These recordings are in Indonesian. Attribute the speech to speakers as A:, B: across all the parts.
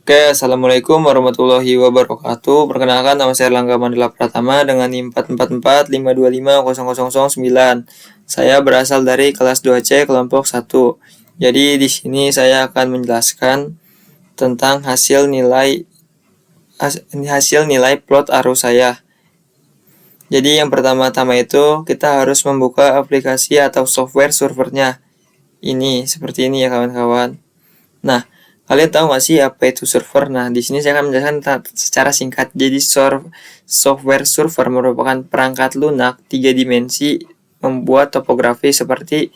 A: Oke, Assalamualaikum warahmatullahi wabarakatuh. Perkenalkan, nama saya Erlangga Mandela Pratama dengan NIM 44452500009. Saya berasal dari kelas 2C kelompok 1. Jadi di sini saya akan menjelaskan tentang hasil nilai plot arus saya. Jadi yang pertama-tama itu kita harus membuka aplikasi atau software servernya. Ini seperti ini ya kawan-kawan. Nah, kalian tahu nggak sih apa itu server? Nah, di sini saya akan menjelaskan secara singkat. Jadi, software server merupakan perangkat lunak 3 dimensi membuat topografi seperti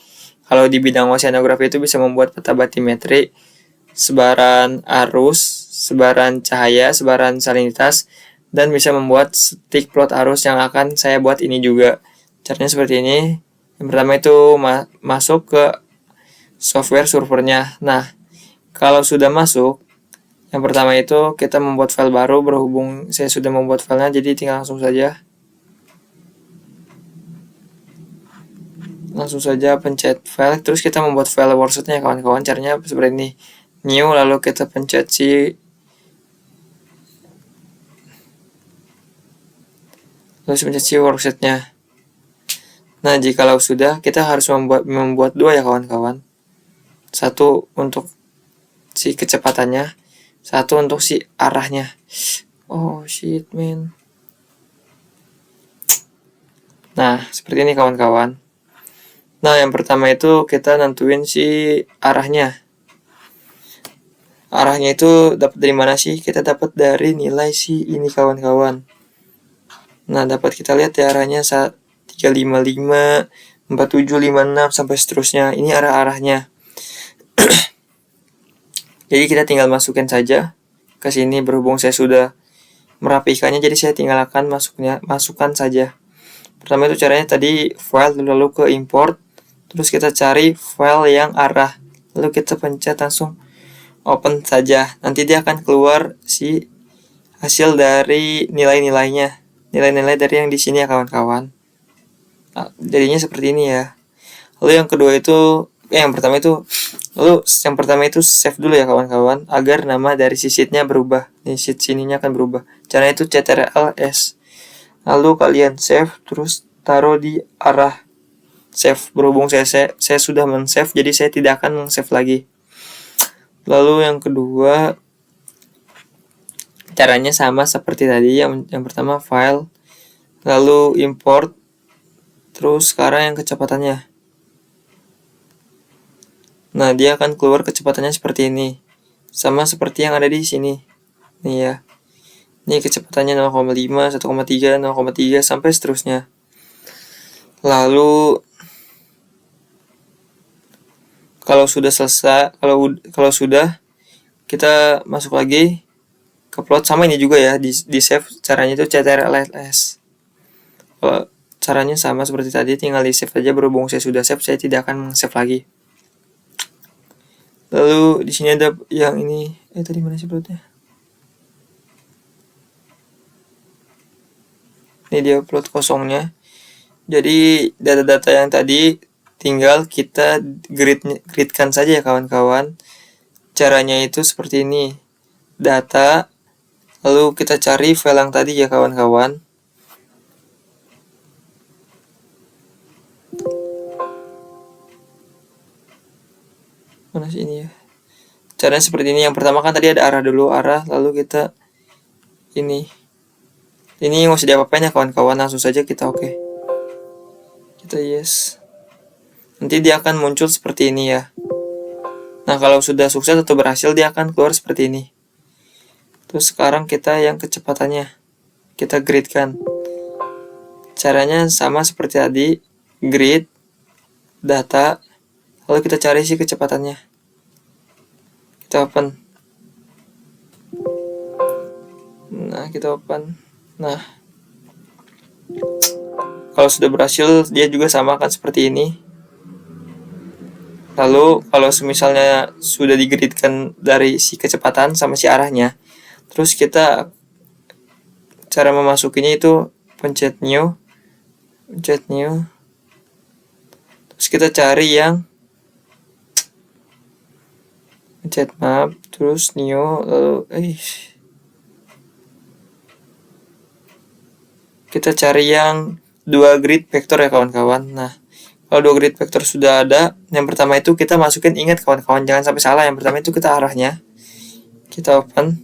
A: kalau di bidang oceanografi itu bisa membuat peta batimetri, sebaran arus, sebaran cahaya, sebaran salinitas, dan bisa membuat stick plot arus yang akan saya buat ini juga. Caranya seperti ini. Yang pertama itu masuk ke software servernya. Nah, kalau sudah masuk, yang pertama itu kita membuat file baru. Berhubung saya sudah membuat filenya, jadi tinggal langsung saja pencet file. Terus kita membuat file worksetnya kawan-kawan. Caranya seperti ini. New, lalu kita pencet worksetnya. Nah, jikalau sudah, kita harus membuat dua ya kawan-kawan. Satu untuk si kecepatannya, satu untuk si arahnya. Oh shit man. Nah, seperti ini kawan-kawan. Nah, yang pertama itu kita nentuin si arahnya. Arahnya itu dapat dari mana sih? Kita dapat dari nilai si ini kawan-kawan. Nah, dapat kita lihat ya arahnya 355, 4756 sampai seterusnya. Ini arah-arahnya. Jadi kita tinggal masukin saja ke sini. Berhubung saya sudah merapikannya, jadi saya tinggal akan masukkan saja. Pertama itu caranya tadi file, lalu ke import, terus kita cari file yang arah, lalu kita pencet langsung open saja. Nanti dia akan keluar si hasil dari nilai-nilainya, nilai-nilai dari yang di sini ya kawan-kawan. Nah, jadinya seperti ini ya. Lalu yang kedua itu yang pertama itu save dulu ya kawan-kawan, agar nama dari si sheetnya berubah. Nih, sheet sininya akan berubah. Caranya itu ctrl-s, lalu kalian save, terus taruh di arah save. Berhubung saya sudah men-save, jadi saya tidak akan men-save lagi. Lalu yang kedua, caranya sama seperti tadi. Yang pertama file, lalu import, terus sekarang yang kecepatannya. Nah, dia akan keluar kecepatannya seperti ini. Sama seperti yang ada di sini. Nih ya. Ini kecepatannya 0,5, 1,3, 0,3 sampai seterusnya. Lalu kalau sudah selesai, kalau sudah, kita masuk lagi ke plot. Sama ini juga ya, di save. Caranya itu ctrl-s. Kalau caranya sama seperti tadi, tinggal di save aja. Berhubung saya sudah save, saya tidak akan save lagi. Lalu di sini ada yang ini. Tadi mana sih plotnya? Ini dia plot kosongnya. Jadi data-data yang tadi tinggal kita gridkan saja ya kawan-kawan. Caranya itu seperti ini. Data, lalu kita cari file yang tadi ya kawan-kawan. Mana sih ini ya? Caranya seperti ini. Yang pertama kan tadi ada arah dulu, lalu kita ini nggak usah diapa-apain ya kawan-kawan, langsung saja kita oke. Kita yes. Nanti dia akan muncul seperti ini ya. Nah, kalau sudah sukses atau berhasil, dia akan keluar seperti ini. Terus sekarang kita yang kecepatannya, kita gridkan. Caranya sama seperti tadi, grid, data, lalu kita cari sih kecepatannya. Kita open. Nah, kita open. Nah, kalau sudah berhasil, dia juga sama kan seperti ini. Lalu kalau misalnya sudah digridkan dari si kecepatan sama si arahnya, terus kita cara memasukinya itu pencet new, terus kita cari yang pencet map, terus new, lalu kita cari yang 2 grid vektor ya kawan-kawan. Nah, kalau 2 grid vektor sudah ada, yang pertama itu kita masukin, ingat kawan-kawan, jangan sampai salah. Yang pertama itu kita arahnya, kita open,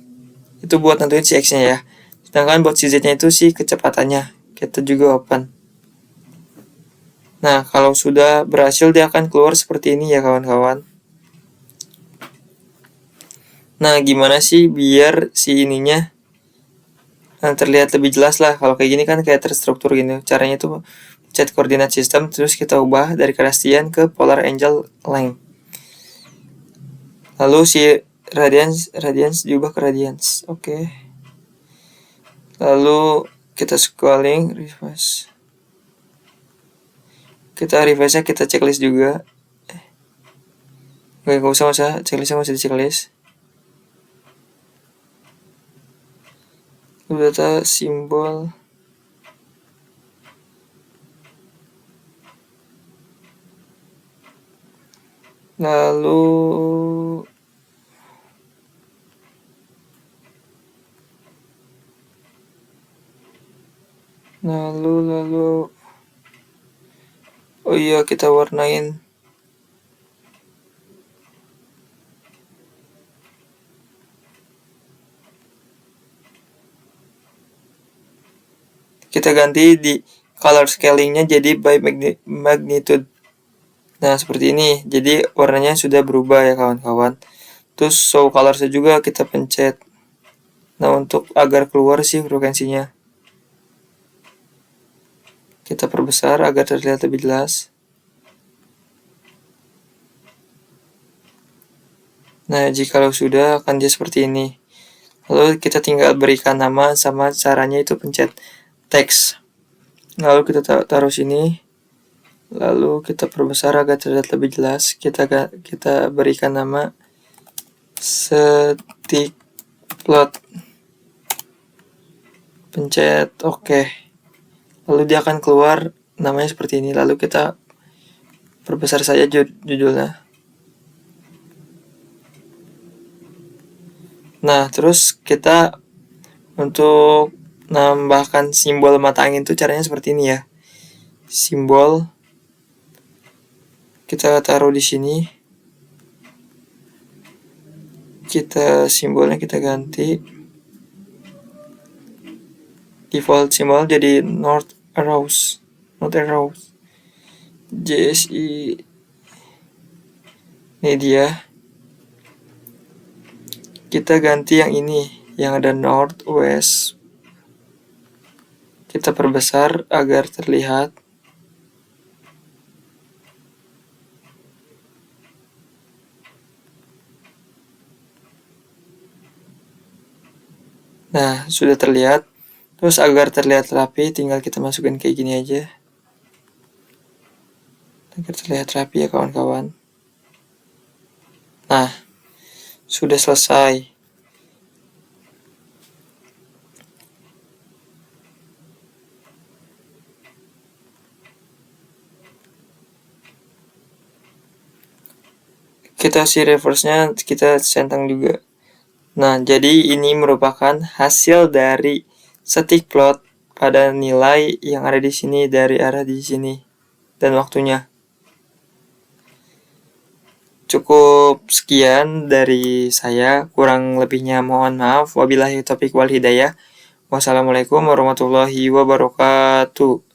A: itu buat nentuin si X-nya ya. Sedangkan buat si Z-nya itu si kecepatannya, kita juga open. Nah, kalau sudah berhasil dia akan keluar seperti ini ya kawan-kawan. Nah, gimana sih biar si ininya terlihat lebih jelas lah. Kalau kayak gini kan kayak terstruktur gini. Caranya itu chat koordinat sistem, terus kita ubah dari Cartesian ke polar angle length. Lalu si radians diubah ke radians. Oke. Lalu kita scrolling, refresh. Kita refresh-nya kita checklist juga. Gak usah checklistnya masih di checklist. Data simbol, lalu oh iya, kita warnain. Kita ganti di color scalingnya jadi by magnitude. Nah, seperti ini. Jadi warnanya sudah berubah ya kawan-kawan. Terus show colors juga kita pencet. Nah, untuk agar keluar sih frekuensinya, kita perbesar agar terlihat lebih jelas. Nah, jikalau sudah akan dia seperti ini. Lalu kita tinggal berikan nama, sama caranya itu pencet teks. Lalu kita taruh sini. Lalu kita perbesar agar terlihat lebih jelas. Kita berikan nama stick plot. Pencet OK. Lalu dia akan keluar namanya seperti ini. Lalu kita perbesar saja judulnya. Nah, terus kita untuk nambahkan simbol mata angin itu caranya seperti ini ya. Simbol kita taruh di sini. Simbolnya kita ganti. Default simbol jadi north arrows. JSI. Ini dia. Kita ganti yang ini, yang ada north, west. Kita perbesar agar terlihat. Nah, sudah terlihat. Terus agar terlihat rapi, tinggal kita masukin kayak gini aja. Agar terlihat rapi ya kawan-kawan. Nah, sudah selesai. Kita si reverse-nya kita centang juga. Nah, jadi ini merupakan hasil dari stick plot pada nilai yang ada di sini dari arah di sini dan waktunya. Cukup sekian dari saya, kurang lebihnya mohon maaf. Wabillahi taufiq wal hidayah. Wassalamualaikum warahmatullahi wabarakatuh.